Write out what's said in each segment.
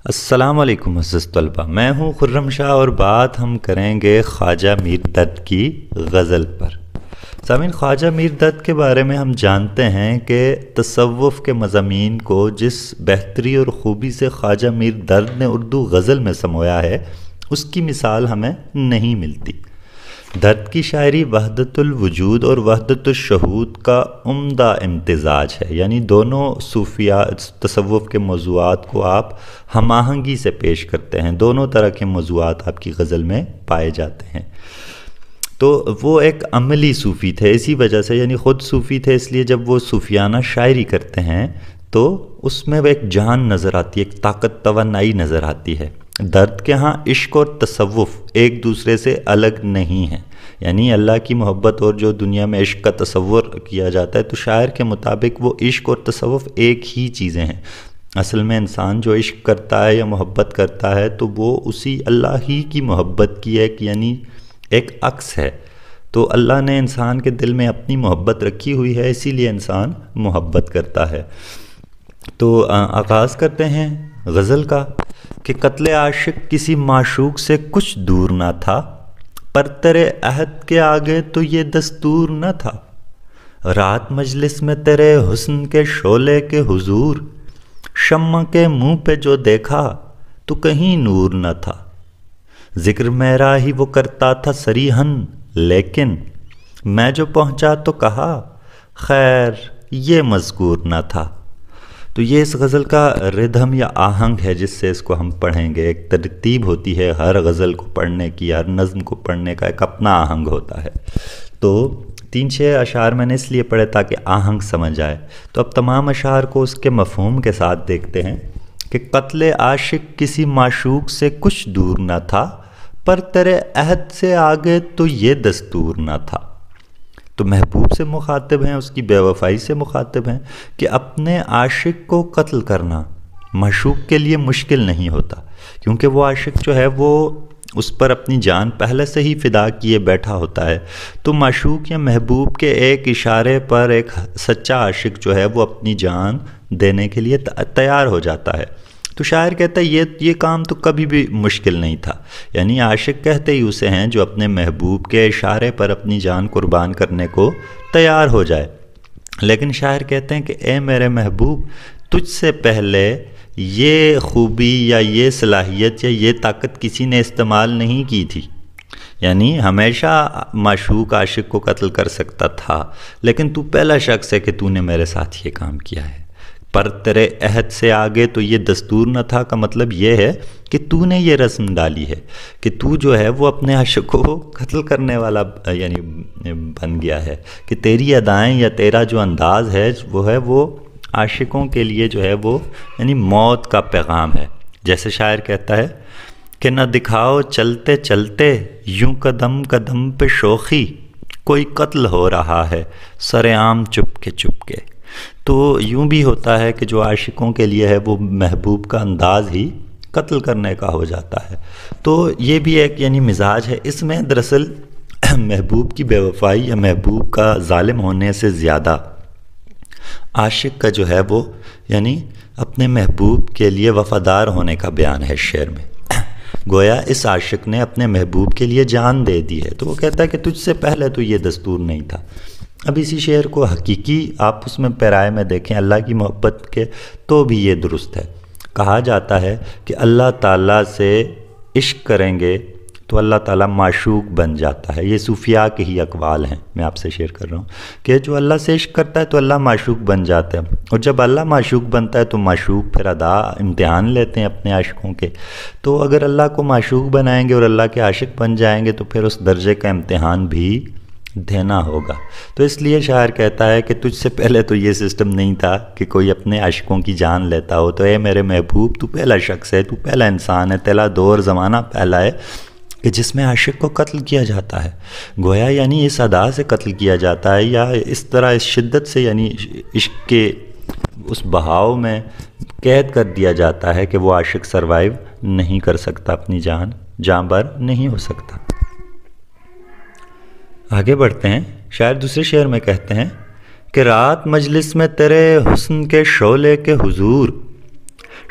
السلام علیکم عزیز طلبہ، میں ہوں خرم شاہ اور بات ہم کریں گے خواجہ میر دت کی غزل پر۔ سامعین، خواجہ میر دت کے بارے میں ہم جانتے ہیں کہ تصوف کے مضامین کو جس بہتری اور خوبی سے خواجہ میر دت نے اردو غزل میں سمویا ہے، اس کی مثال ہمیں نہیں ملتی۔ دت کی شاعری وحدت الوجود اور وحدت الشہود کا عمدہ امتزاج ہے، یعنی دونوں صوفیہ تصوف کے موضوعات کو آپ ہم آہنگی سے پیش کرتے ہیں۔ دونوں طرح کے موضوعات آپ کی غزل میں پائے جاتے ہیں۔ تو وہ ایک عملی صوفی تھے، اسی وجہ سے یعنی خود صوفی تھے، اس لیے جب وہ صوفیانہ شاعری کرتے ہیں تو اس میں وہ ایک جان نظر آتی ہے، ایک طاقت توانائی نظر آتی ہے۔ درد کے ہاں عشق اور تصوف ایک دوسرے سے الگ نہیں ہیں، یعنی اللہ کی محبت اور جو دنیا میں عشق کا تصور کیا جاتا ہے، تو شاعر کے مطابق وہ عشق اور تصوف ایک ہی چیزیں ہیں۔ اصل میں انسان جو عشق کرتا ہے یا محبت کرتا ہے تو وہ اسی اللہ ہی کی محبت کی یعنی ایک عکس ہے۔ تو اللہ نے انسان کے دل میں اپنی محبت رکھی ہوئی ہے، اسی لیے انسان محبت کرتا ہے۔ تو آغاز کرتے ہیں غزل کا کہ قتل عاشق کسی معشوق سے کچھ دور نہ تھا، پر تیرے عہد کے آگے تو یہ دستور نہ تھا۔ رات مجلس میں تیرے حسن کے شعلے کے حضور، شمع کے منہ پہ جو دیکھا تو کہیں نور نہ تھا۔ ذکر میرا ہی وہ کرتا تھا صریحاً، لیکن میں جو پہنچا تو کہا خیر یہ مذکور نہ تھا۔ تو یہ اس غزل کا ردھم یا آہنگ ہے جس سے اس کو ہم پڑھیں گے۔ ایک ترتیب ہوتی ہے ہر غزل کو پڑھنے کی، ہر نظم کو پڑھنے کا ایک اپنا آہنگ ہوتا ہے۔ تو 3-6 اشعار میں نے اس لیے پڑھے تاکہ آہنگ سمجھ آئے۔ تو اب تمام اشعار کو اس کے مفہوم کے ساتھ دیکھتے ہیں کہ قتل عاشق کسی معشوق سے کچھ دور نہ تھا، پر تیرے عہد سے آگے تو یہ دستور نہ تھا۔ تو محبوب سے مخاطب ہیں، اس کی بے وفائی سے مخاطب ہیں کہ اپنے عاشق کو قتل کرنا معشوق کے لیے مشکل نہیں ہوتا، کیونکہ وہ عاشق جو ہے وہ اس پر اپنی جان پہلے سے ہی فدا کیے بیٹھا ہوتا ہے۔ تو معشوق یا محبوب کے ایک اشارے پر ایک سچا عاشق جو ہے وہ اپنی جان دینے کے لیے تیار ہو جاتا ہے۔ تو شاعر کہتا ہے یہ کام تو کبھی بھی مشکل نہیں تھا، یعنی عاشق کہتے ہی اسے ہیں جو اپنے محبوب کے اشارے پر اپنی جان قربان کرنے کو تیار ہو جائے۔ لیکن شاعر کہتے ہیں کہ اے میرے محبوب، تجھ سے پہلے یہ خوبی یا یہ صلاحیت یا یہ طاقت کسی نے استعمال نہیں کی تھی، یعنی ہمیشہ معشوق عاشق کو قتل کر سکتا تھا، لیکن تو پہلا شخص ہے کہ تو نے میرے ساتھ یہ کام کیا ہے۔ پر تیرے عہد سے آگے تو یہ دستور نہ تھا کا مطلب یہ ہے کہ تو نے یہ رسم ڈالی ہے کہ تو جو ہے وہ اپنے عاشق کو قتل کرنے والا یعنی بن گیا ہے، کہ تیری ادائیں یا تیرا جو انداز ہے وہ عاشقوں کے لیے جو ہے وہ یعنی موت کا پیغام ہے۔ جیسے شاعر کہتا ہے کہ نہ دکھاؤ چلتے چلتے یوں قدم قدم پہ شوخی، کوئی قتل ہو رہا ہے سر عام چپ کے۔ تو یوں بھی ہوتا ہے کہ جو عاشقوں کے لیے ہے وہ محبوب کا انداز ہی قتل کرنے کا ہو جاتا ہے۔ تو یہ بھی ایک یعنی مزاج ہے اس میں۔ دراصل محبوب کی بے وفائی یا محبوب کا ظالم ہونے سے زیادہ عاشق کا جو ہے وہ یعنی اپنے محبوب کے لیے وفادار ہونے کا بیان ہے شعر میں۔ گویا اس عاشق نے اپنے محبوب کے لیے جان دے دی ہے، تو وہ کہتا ہے کہ تجھ سے پہلے تو یہ دستور نہیں تھا۔ اب اسی شعر کو حقیقی آپ اس میں پیرائے میں دیکھیں اللہ کی محبت کے تو بھی یہ درست ہے۔ کہا جاتا ہے کہ اللہ تعالیٰ سے عشق کریں گے تو اللہ تعالیٰ معشوق بن جاتا ہے۔ یہ صوفیاء کے ہی اقوال ہیں، میں آپ سے شیئر کر رہا ہوں کہ جو اللہ سے عشق کرتا ہے تو اللہ معشوق بن جاتا ہے، اور جب اللہ معشوق بنتا ہے تو معشوق پھر امتحان لیتے ہیں اپنے عاشقوں کے۔ تو اگر اللہ کو معشوق بنائیں گے اور اللہ کے عاشق بن جائیں گے تو پھر اس درجے کا امتحان بھی دینا ہوگا۔ تو اس لیے شاعر کہتا ہے کہ تجھ سے پہلے تو یہ سسٹم نہیں تھا کہ کوئی اپنے عاشقوں کی جان لیتا ہو، تو اے میرے محبوب تو پہلا شخص ہے، تو پہلا انسان ہے، تیرا دور زمانہ پہلا ہے کہ جس میں عاشق کو قتل کیا جاتا ہے۔ گویا یعنی اس ادا سے قتل کیا جاتا ہے یا اس طرح اس شدت سے یعنی عشق کے اس بہاؤ میں قید کر دیا جاتا ہے کہ وہ عاشق سروائیو نہیں کر سکتا، اپنی جان بر نہیں ہو سکتا۔ آگے بڑھتے ہیں، شاعر دوسرے شعر میں کہتے ہیں کہ رات مجلس میں تیرے حسن کے شعلے کے حضور،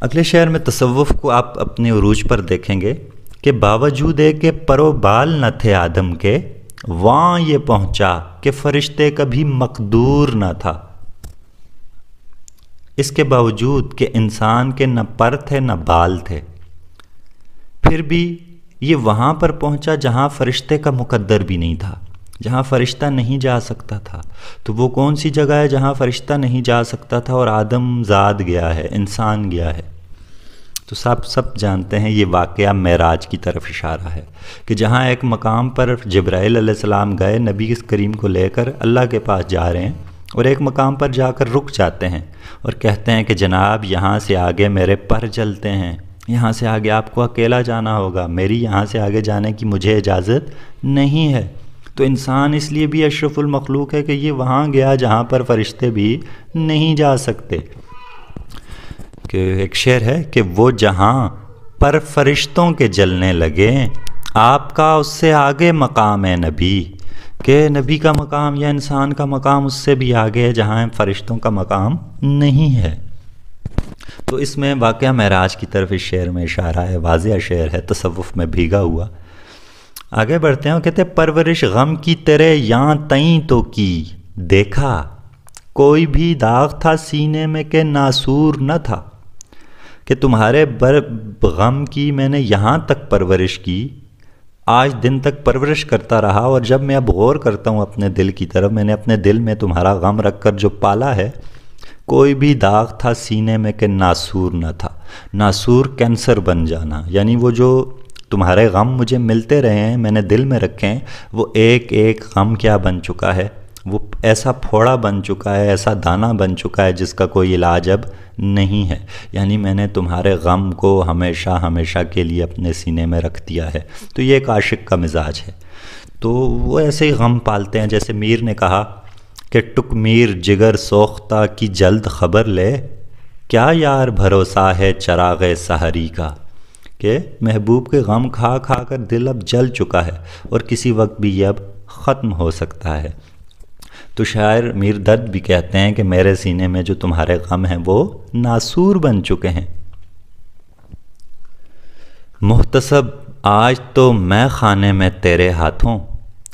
اگلے شعر میں تصوف کو آپ اپنے عروج پر دیکھیں گے کہ باوجود ہے کہ پر و بال نہ تھے آدم کے، وہاں یہ پہنچا کہ فرشتے کبھی مقدور نہ تھا۔ اس کے باوجود کہ انسان کے نہ پر تھے نہ بال تھے، پھر بھی یہ وہاں پر پہنچا جہاں فرشتے کا مقدر بھی نہیں تھا، جہاں فرشتہ نہیں جا سکتا تھا۔ تو وہ کون سی جگہ ہے جہاں فرشتہ نہیں جا سکتا تھا اور آدم زاد گیا ہے، انسان گیا ہے؟ تو سب جانتے ہیں یہ واقعہ معراج کی طرف اشارہ ہے کہ جہاں ایک مقام پر جبرائیل علیہ السلام گئے نبی کریم کو لے کر اللہ کے پاس جا رہے ہیں، اور ایک مقام پر جا کر رک جاتے ہیں اور کہتے ہیں کہ جناب یہاں سے آگے میرے پر جلتے ہیں، یہاں سے آگے آپ کو اکیلا جانا ہوگا، میری یہاں سے آگے جانے کی مجھے اجازت نہیں ہے۔ تو انسان اس لیے بھی اشرف المخلوق ہے کہ یہ وہاں گیا جہاں پر فرشتے بھی نہیں جا سکتے۔ کہ ایک شعر ہے کہ وہ جہاں پر فرشتوں کے جلنے لگے، آپ کا اس سے آگے مقام ہے نبی، کہ نبی کا مقام یا انسان کا مقام اس سے بھی آگے ہے جہاں فرشتوں کا مقام نہیں ہے۔ تو اس میں واقعہ معراج کی طرف اس شعر میں اشارہ ہے، واضح شعر ہے، تصوف میں بھیگا ہوا۔ آگے بڑھتے ہیں، وہ کہتے ہیں پرورش غم کی تیرے یاں تئیں تو کی، دیکھا کوئی بھی داغ تھا سینے میں کہ ناسور نہ تھا، کہ تمہارے غم کی میں نے یہاں تک پرورش کی، آج دن تک پرورش کرتا رہا، اور جب میں اب غور کرتا ہوں اپنے دل کی طرف، میں نے اپنے دل میں تمہارا غم رکھ کر جو پالا ہے، کوئی بھی داغ تھا سینے میں کہ ناسور نہ تھا۔ ناسور کینسر بن جانا، یعنی وہ جو تمہارے غم مجھے ملتے رہے ہیں، میں نے دل میں رکھے ہیں، وہ ایک ایک غم کیا بن چکا ہے، وہ ایسا پھوڑا بن چکا ہے، ایسا دانہ بن چکا ہے جس کا کوئی علاج اب نہیں ہے۔ یعنی میں نے تمہارے غم کو ہمیشہ ہمیشہ کے لیے اپنے سینے میں رکھ دیا ہے۔ تو یہ ایک عاشق کا مزاج ہے۔ تو وہ ایسے ہی غم پالتے ہیں، جیسے میر نے کہا کہ ٹک میر جگر سوختہ کی جلد خبر لے، کیا یار بھروسہ ہے چراغ سحری کا، کہ محبوب کے غم کھا کھا کر دل اب جل چکا ہے اور کسی وقت بھی یہ اب ختم ہو سکتا ہے۔ تو شاعر میر درد بھی کہتے ہیں کہ میرے سینے میں جو تمہارے غم ہیں وہ ناسور بن چکے ہیں۔ محتسب آج تو میں خانے میں تیرے ہاتھوں،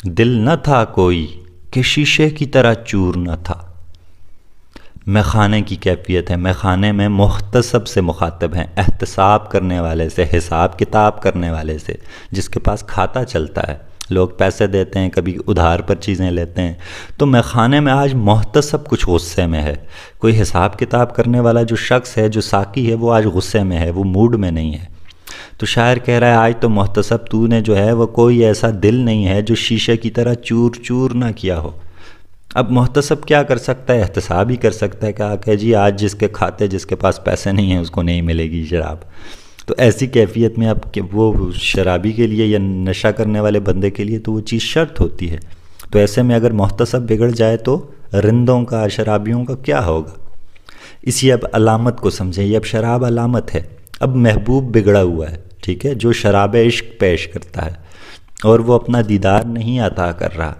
دل نہ تھا کوئی کہ شیشے کی طرح چور نہ تھا۔ میں خانے کی کیفیت ہے، میں خانے میں محتسب سے مخاطب ہیں، احتساب کرنے والے سے، حساب کتاب کرنے والے سے، جس کے پاس کھاتا چلتا ہے، لوگ پیسے دیتے ہیں، کبھی ادھار پر چیزیں لیتے ہیں۔ تو میں خانے میں آج محتسب کچھ غصے میں ہے، کوئی حساب کتاب کرنے والا جو شخص ہے، جو ساقی ہے، وہ آج غصے میں ہے، وہ موڈ میں نہیں ہے۔ تو شاعر کہہ رہا ہے آج تو محتسب تو نے جو ہے وہ کوئی ایسا دل نہیں ہے جو شیشے کی طرح چور چور نہ کیا ہو۔ اب محتسب کیا کر سکتا ہے؟ احتساب ہی کر سکتا ہے کہ جی آج جس کے کھاتے، جس کے پاس پیسے نہیں ہیں، اس کو نہیں ملے گی شراب۔ تو ایسی کیفیت میں اب کہ وہ شرابی کے لیے یا نشہ کرنے والے بندے کے لیے تو وہ چیز شرط ہوتی ہے۔ تو ایسے میں اگر محتسب بگڑ جائے تو رندوں کا، شرابیوں کا کیا ہوگا؟ اسی اب علامت کو سمجھیں، یہ اب شراب علامت ہے۔ اب محبوب بگڑا ہوا ہے، ٹھیک ہے، جو شراب عشق پیش کرتا ہے اور وہ اپنا دیدار نہیں عطا کر رہا،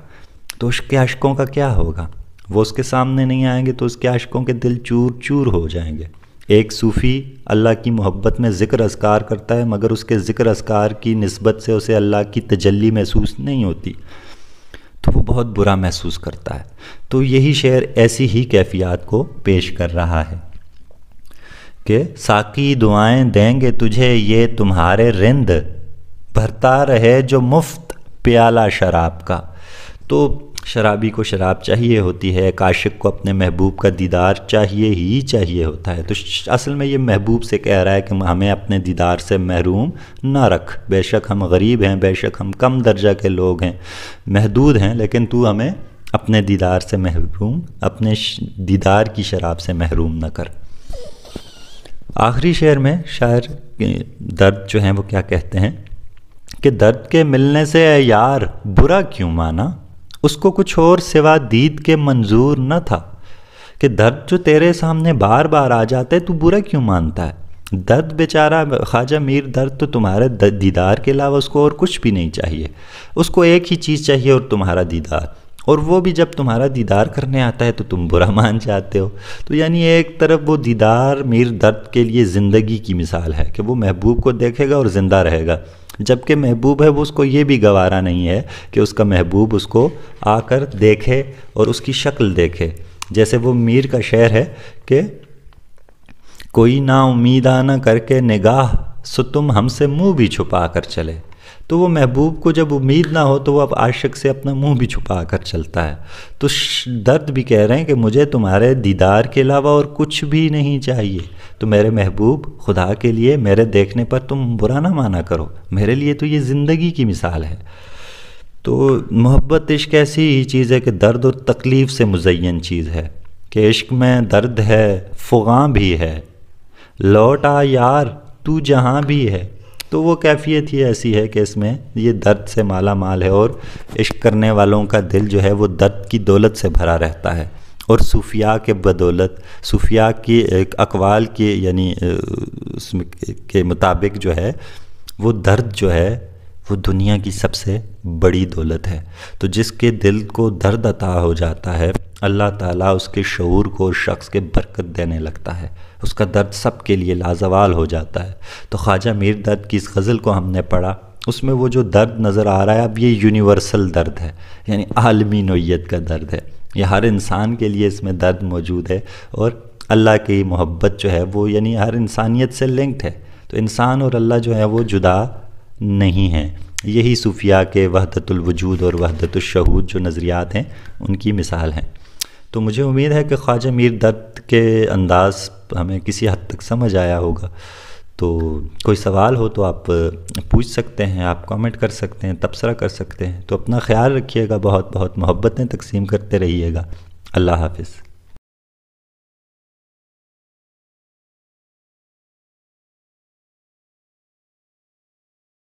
تو اس کے عشقوں کا کیا ہوگا؟ وہ اس کے سامنے نہیں آئیں گے تو اس کے عشقوں کے دل چور چور ہو جائیں گے۔ ایک صوفی اللہ کی محبت میں ذکر اذکار کرتا ہے، مگر اس کے ذکر اذکار کی نسبت سے اسے اللہ کی تجلی محسوس نہیں ہوتی، تو وہ بہت برا محسوس کرتا ہے۔ تو یہی شعر ایسی ہی کیفیات کو پیش کر رہا ہے کہ ساقی دعائیں دیں گے تجھے یہ تمہارے رند، بھرتا رہے جو مفت پیالہ شراب کا۔ تو شرابی کو شراب چاہیے ہوتی ہے، ایک عاشق کو اپنے محبوب کا دیدار چاہیے ہی چاہیے ہوتا ہے۔ تو اصل میں یہ محبوب سے کہہ رہا ہے کہ ہمیں اپنے دیدار سے محروم نہ رکھ، بے شک ہم غریب ہیں، بے شک ہم کم درجہ کے لوگ ہیں، محدود ہیں، لیکن تو ہمیں اپنے دیدار سے محروم، اپنے دیدار کی شراب سے محروم نہ کر۔ آخری شعر میں شاعر درد جو ہیں وہ کیا کہتے ہیں کہ درد کے ملنے سے اے یار برا کیوں مانا، اس کو کچھ اور سوا دید کے منظور نہ تھا، کہ درد جو تیرے سامنے بار بار آ جاتا ہے تو برا کیوں مانتا ہے؟ درد بیچارہ خواجہ میر درد تو تمہارے دیدار کے علاوہ اس کو اور کچھ بھی نہیں چاہیے، اس کو ایک ہی چیز چاہیے اور تمہارا دیدار، اور وہ بھی جب تمہارا دیدار کرنے آتا ہے تو تم برا مان جاتے ہو۔ تو یعنی ایک طرف وہ دیدار میر درد کے لیے زندگی کی مثال ہے کہ وہ محبوب کو دیکھے گا اور زندہ رہے گا، جبکہ محبوب ہے وہ اس کو یہ بھی گوارا نہیں ہے کہ اس کا محبوب اس کو آ کر دیکھے اور اس کی شکل دیکھے۔ جیسے وہ میر کا شعر ہے کہ کوئی نا امیدانہ کر کے نگاہ، سو تم ہم سے منہ بھی چھپا کر چلے۔ تو وہ محبوب کو جب امید نہ ہو تو وہ اب عاشق سے اپنا منہ بھی چھپا کر چلتا ہے۔ تو درد بھی کہہ رہے ہیں کہ مجھے تمہارے دیدار کے علاوہ اور کچھ بھی نہیں چاہیے، تو میرے محبوب خدا کے لیے میرے دیکھنے پر تم برا نہ مانا کرو، میرے لیے تو یہ زندگی کی مثال ہے۔ تو محبت عشق ایسی ہی چیز ہے کہ درد اور تکلیف سے مزین چیز ہے، کہ عشق میں درد ہے فغاں بھی ہے، لوٹ آ یار تو جہاں بھی ہے۔ تو وہ کیفیت ہی ایسی ہے کہ اس میں یہ درد سے مالا مال ہے، اور عشق کرنے والوں کا دل جو ہے وہ درد کی دولت سے بھرا رہتا ہے۔ اور صوفیاء کے بدولت، صوفیاء کی ایک اقوال کی یعنی اس کے مطابق جو ہے وہ درد جو ہے وہ دنیا کی سب سے بڑی دولت ہے۔ تو جس کے دل کو درد عطا ہو جاتا ہے، اللہ تعالیٰ اس کے شعور کو اس شخص کے برکت دینے لگتا ہے، اس کا درد سب کے لیے لازوال ہو جاتا ہے۔ تو خواجہ میر درد کی اس غزل کو ہم نے پڑھا، اس میں وہ جو درد نظر آ رہا ہے اب یہ یونیورسل درد ہے، یعنی عالمی نوعیت کا درد ہے، یہ ہر انسان کے لیے اس میں درد موجود ہے، اور اللہ کی محبت جو ہے وہ یعنی ہر انسانیت سے لنکڈ ہے۔ تو انسان اور اللہ جو ہے وہ جدا نہیں ہیں۔ یہی صوفیاء کے وحدت الوجود اور وحدت الشہود جو نظریات ہیں ان کی مثال ہیں۔ تو مجھے امید ہے کہ خواجہ میر درد کے انداز ہمیں کسی حد تک سمجھ آیا ہوگا۔ تو کوئی سوال ہو تو آپ پوچھ سکتے ہیں، آپ کامنٹ کر سکتے ہیں، تبصرہ کر سکتے ہیں۔ تو اپنا خیال رکھیے گا، بہت بہت محبتیں تقسیم کرتے رہیے گا۔ اللہ حافظ۔